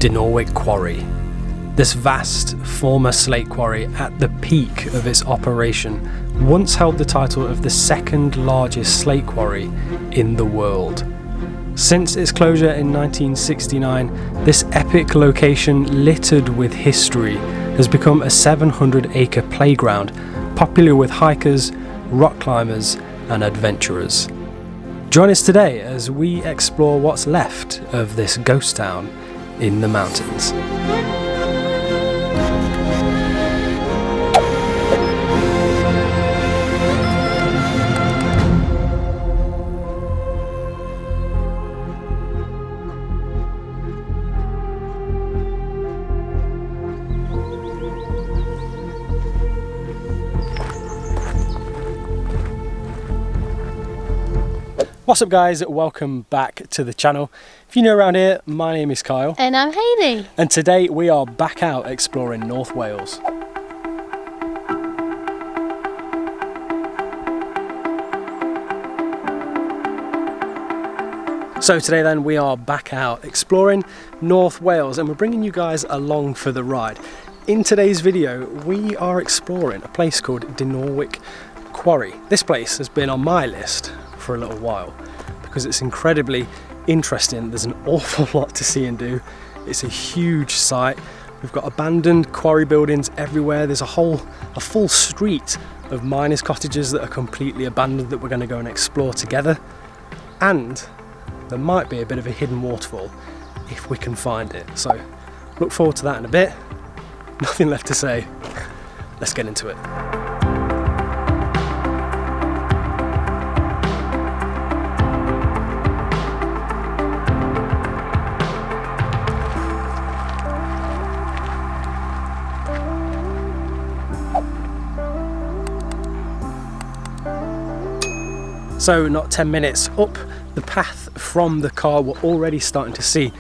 Dinorwic Quarry. This vast former slate quarry at the peak of its operation once held the title of the second largest slate quarry in the world. Since its closure in 1969, this epic location littered with history has become a 700-acre playground popular with hikers, rock climbers and adventurers. Join us today as we explore what's left of this ghost town in the mountains. What's up guys, welcome back to the channel. If you're new around here, my name is Kyle. And I'm Hayley. And today we are back out exploring North Wales. So today then we are back out exploring North Wales and we're bringing you guys along for the ride. In today's video we are exploring a place called Dinorwic Quarry. This place has been on my list for a little while because it's incredibly interesting. There's an awful lot to see and do. It's a huge site. We've got abandoned quarry buildings everywhere. There's a full street of miners' cottages that are completely abandoned that we're going to go and explore together. And there might be a bit of a hidden waterfall if we can find it. So look forward to that in a bit. Nothing left to say. Let's get into it. So not 10 minutes up the path from the car, we're already starting to see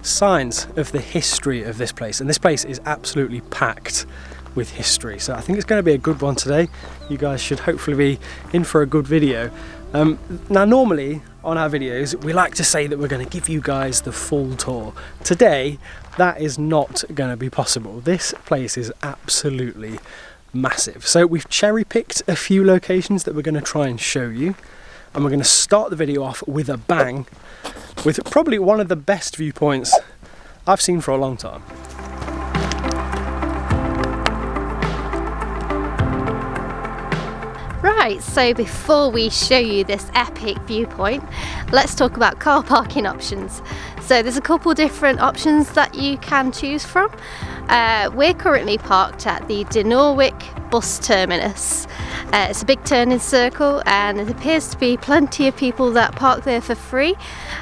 signs of the history of this place. And this place is absolutely packed with history. So I think it's going to be a good one today. You guys should hopefully be in for a good video. Now normally on our videos, we like to say that we're going to give you guys the full tour. Today, that is not going to be possible. This place is absolutely massive. So we've cherry picked a few locations that we're going to try and show you. And we're going to start the video off with a bang, with probably one of the best viewpoints I've seen for a long time. Right, so before we show you this epic viewpoint, let's talk about car parking options. So there's a couple different options that you can choose from. We're currently parked at the Dinorwic bus terminus. It's a big turning circle and there appears to be plenty of people that park there for free.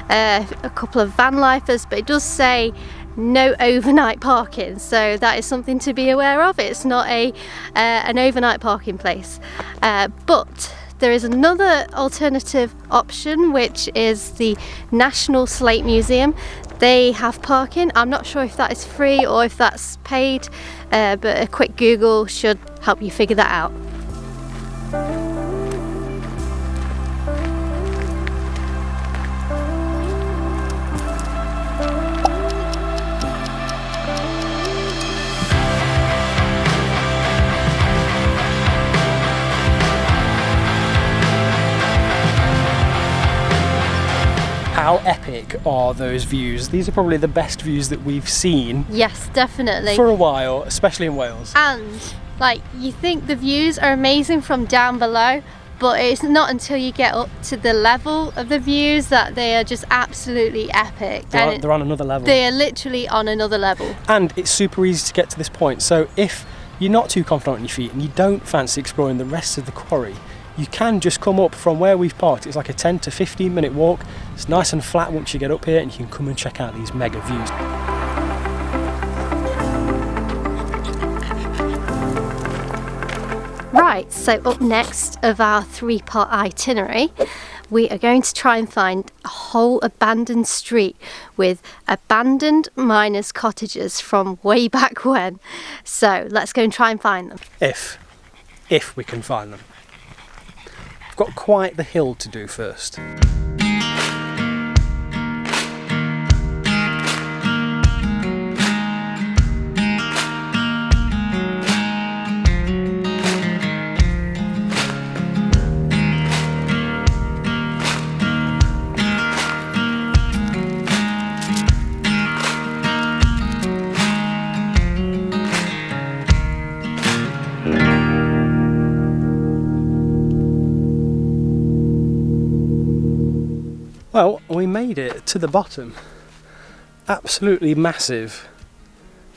A couple of van lifers, but it does say no overnight parking, so that is something to be aware of. It's not an overnight parking place, but there is another alternative option, which is the National Slate Museum. They have parking. I'm not sure if that is free or if that's paid, but a quick Google should help you figure that out. How epic are those views? These are probably the best views that we've seen. Yes, definitely. For a while, especially in Wales. And like, you think the views are amazing from down below, but it's not until you get up to the level of the views that they are just absolutely epic. They're on another level. They are literally on another level. And it's super easy to get to this point. So if you're not too confident on your feet and you don't fancy exploring the rest of the quarry, you can just come up from where we've parked. It's like a 10 to 15 minute walk. It's nice and flat once you get up here and you can come and check out these mega views. Right, so up next of our three-part itinerary, we are going to try and find a whole abandoned street with abandoned miners' cottages from way back when. So let's go and try and find them. If we can find them. We've got quite the hill to do first. Well, we made it to the bottom. Absolutely massive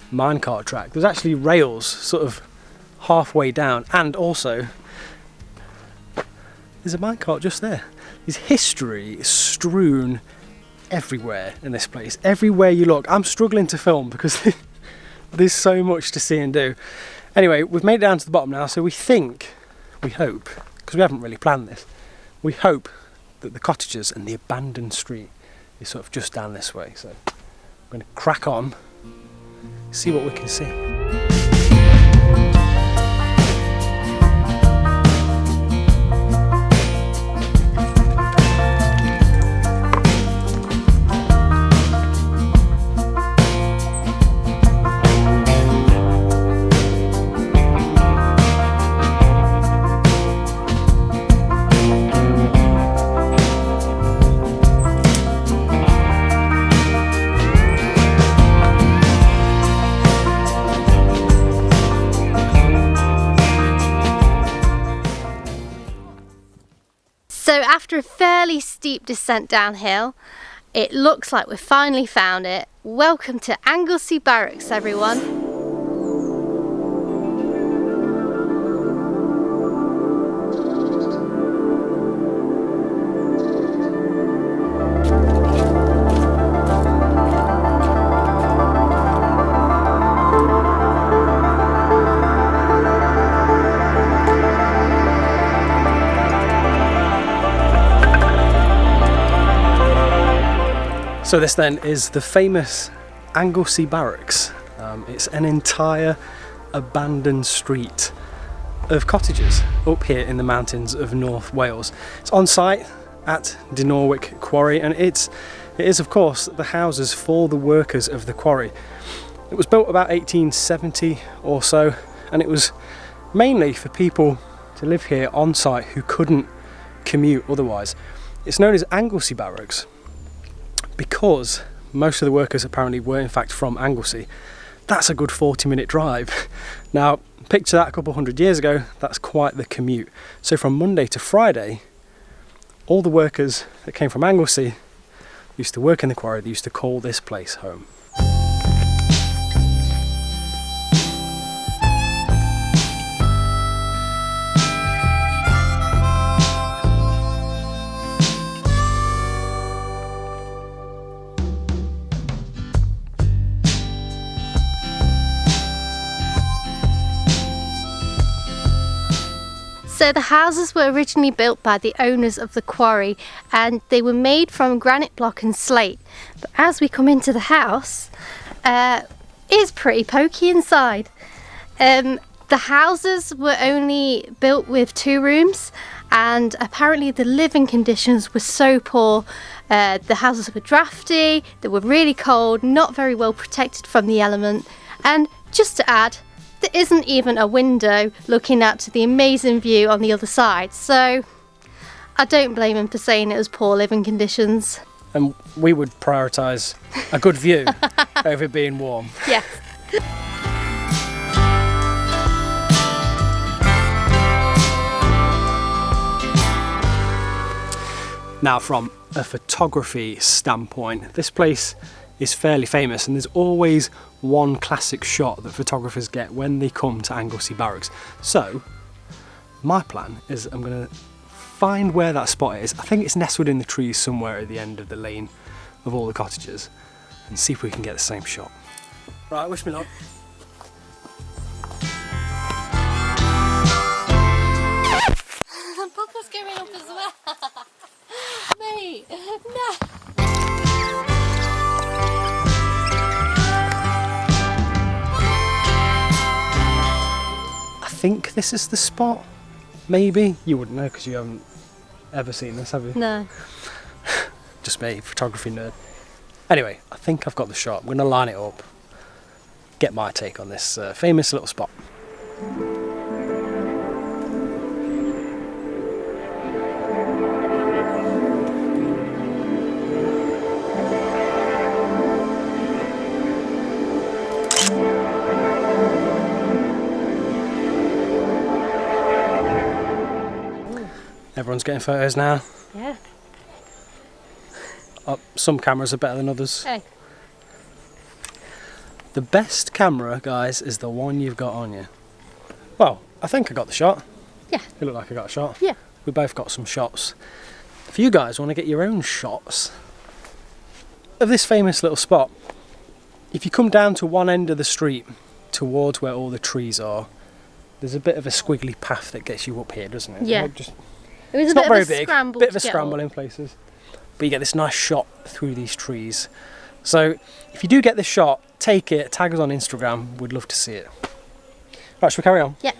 minecart track. There's actually rails sort of halfway down, and also there's a minecart just there. There's history strewn everywhere in this place. Everywhere you look. I'm struggling to film because there's so much to see and do. Anyway, we've made it down to the bottom now, so we hope, because we haven't really planned this, we hope that the cottages and the abandoned street is sort of just down this way. So I'm going to crack on, see what we can see. So after a fairly steep descent downhill, it looks like we've finally found it. Welcome to Anglesey Barracks, everyone. So this then is the famous Anglesey Barracks. It's an entire abandoned street of cottages up here in the mountains of North Wales. It's on site at Dinorwic Quarry, and it is of course the houses for the workers of the quarry. It was built about 1870 or so, and it was mainly for people to live here on site who couldn't commute otherwise. It's known as Anglesey Barracks because most of the workers apparently were in fact from Anglesey. That's a good 40-minute drive. Now, picture that a couple hundred years ago, that's quite the commute. So from Monday to Friday, all the workers that came from Anglesey used to work in the quarry, they used to call this place home. So the houses were originally built by the owners of the quarry, and they were made from granite block and slate. But as we come into the house, it's pretty pokey inside. The houses were only built with 2 rooms, and apparently the living conditions were so poor. The houses were drafty, they were really cold, not very well protected from the element, and just to add, there isn't even a window looking out to the amazing view on the other side, so I don't blame him for saying it was poor living conditions. And we would prioritise a good view over it being warm. Yes. Now, from a photography standpoint, this place is fairly famous, and there's always one classic shot that photographers get when they come to Anglesey Barracks. So my plan is I'm going to find where that spot is. I think it's nestled in the trees somewhere at the end of the lane of all the cottages, and see if we can get the same shot. Right, wish me luck. Papa's going up as well. Mate, no. I think this is the spot. Maybe. You wouldn't know because you haven't ever seen this, have you? No. Just me, photography nerd. Anyway, I think I've got the shot. I'm going to line it up, get my take on this famous little spot. Ooh. Everyone's getting photos now. Yeah. some cameras are better than others. Hey. The best camera, guys, is the one you've got on you. Well, I think I got the shot. Yeah. It looked like I got a shot. Yeah. We both got some shots. If you guys want to get your own shots of this famous little spot, if you come down to one end of the street towards where all the trees are, there's a bit of a squiggly path that gets you up here, doesn't it? Yeah. It was it's a not bit very of a big, scramble. bit of a to get scramble up. in places. But you get this nice shot through these trees. So if you do get this shot, take it, tag us on Instagram, we'd love to see it. Right, shall we carry on? Yeah.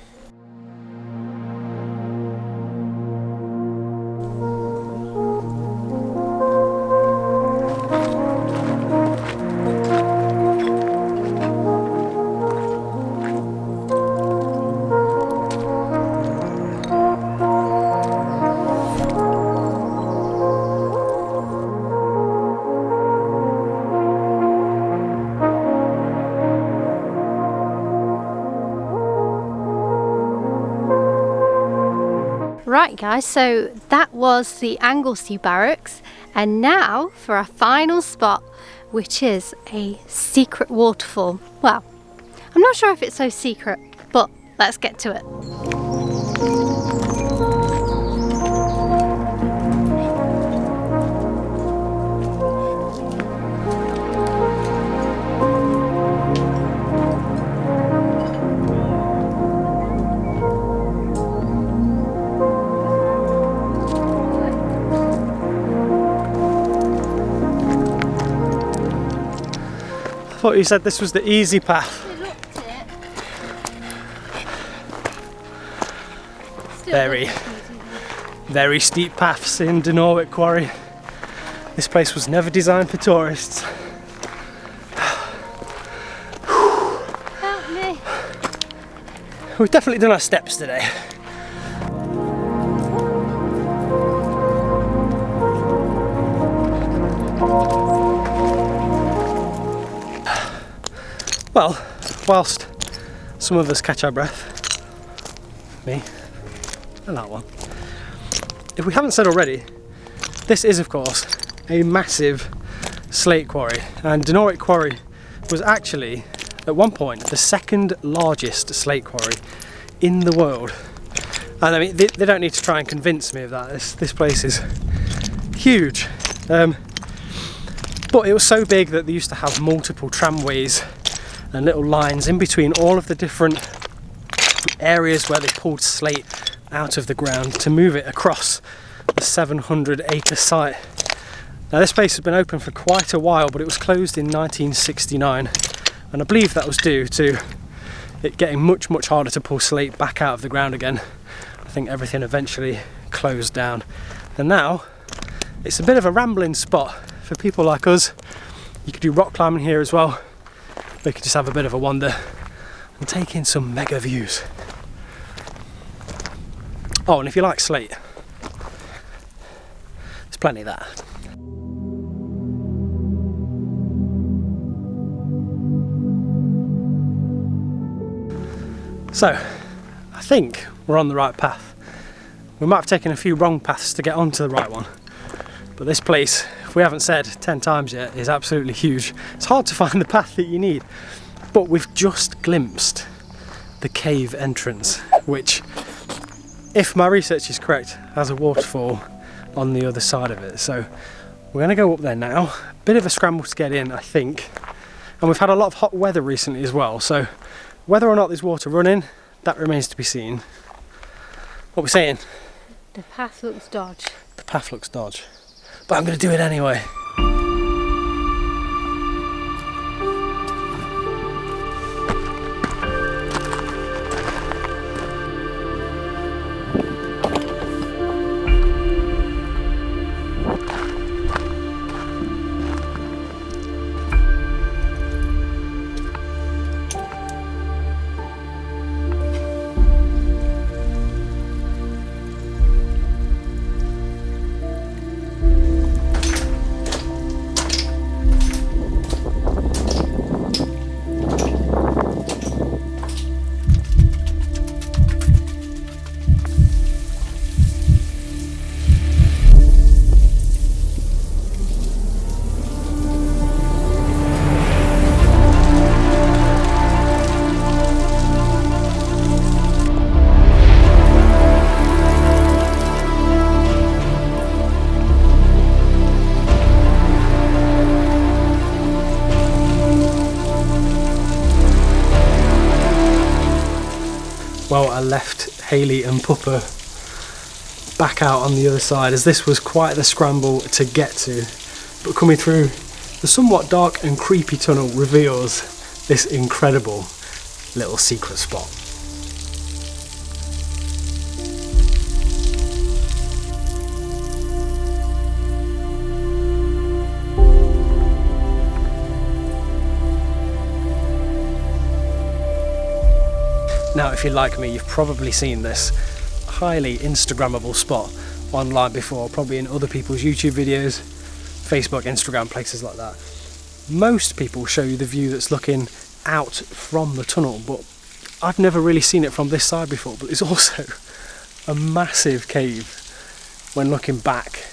Right guys, so that was the Anglesey Barracks, and now for our final spot, which is a secret waterfall. Well, I'm not sure if it's so secret, but let's get to it. I thought you said this was the easy path. Very steep paths in Dinorwic Quarry. This place was never designed for tourists. Help me. We've definitely done our steps today. Well, whilst some of us catch our breath, me and that one, if we haven't said already, this is of course a massive slate quarry, and Dinorwic Quarry was actually at one point the second largest slate quarry in the world. And I mean, they don't need to try and convince me of that. This place is huge, but it was so big that they used to have multiple tramways and little lines in between all of the different areas where they pulled slate out of the ground to move it across the 700-acre site. Now this place has been open for quite a while, but it was closed in 1969, and I believe that was due to it getting much harder to pull slate back out of the ground again. I think everything eventually closed down, and now it's a bit of a rambling spot for people like us. You could do rock climbing here as well. We could just have a bit of a wander and take in some mega views. Oh, and if you like slate, there's plenty of that. So, I think we're on the right path. We might have taken a few wrong paths to get onto the right one, but this place, if we haven't said 10 times yet, is absolutely huge. It's hard to find the path that you need, but we've just glimpsed the cave entrance, which, if my research is correct, has a waterfall on the other side of it. So we're going to go up there now. Bit of a scramble to get in, I think, and we've had a lot of hot weather recently as well, so whether or not there's water running, that remains to be seen. What are we saying? The path looks dodgy. The path looks dodgy, but I'm going to do it anyway. I left Hayley and Puppa back out on the other side, as this was quite the scramble to get to. But coming through the somewhat dark and creepy tunnel reveals this incredible little secret spot. Now, if you're like me, you've probably seen this highly Instagrammable spot online before, probably in other people's YouTube videos, Facebook, Instagram, places like that. Most people show you the view that's looking out from the tunnel, but I've never really seen it from this side before. But it's also a massive cave when looking back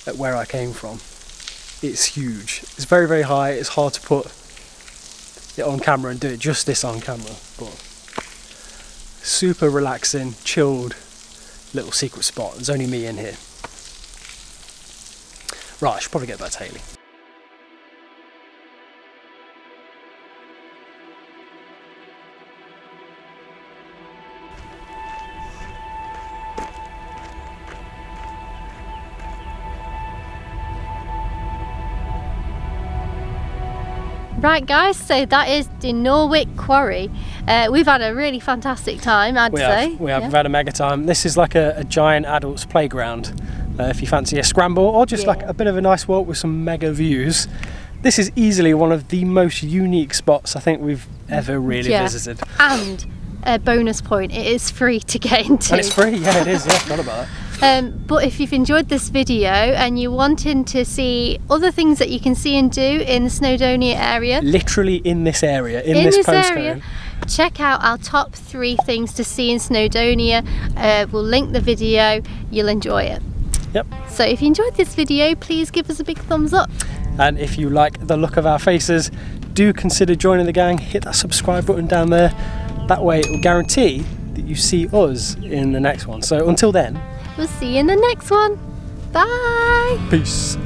at where I came from. It's huge. It's very, very high. It's hard to put it on camera and do it justice on camera, but super relaxing, chilled little secret spot. There's only me in here. Right, I should probably get back to Hayley. Right guys, so that is Dinorwic Quarry. We've had a really fantastic time, I'd say. We have, we've had a mega time. This is like a giant adults playground, if you fancy a scramble or just like a bit of a nice walk with some mega views. This is easily one of the most unique spots I think we've ever really visited. And a bonus point, it is free to get into. And it's free, yeah it is, yeah, I forgot about that. But if you've enjoyed this video and you're wanting to see other things that you can see and do in the Snowdonia area, literally in this area, in this postcode, check out our top 3 things to see in Snowdonia. We'll link the video, you'll enjoy it. Yep. So if you enjoyed this video, please give us a big thumbs up. And if you like the look of our faces, do consider joining the gang. Hit that subscribe button down there. That way it will guarantee that you see us in the next one. So until then, we'll see you in the next one. Bye. Peace.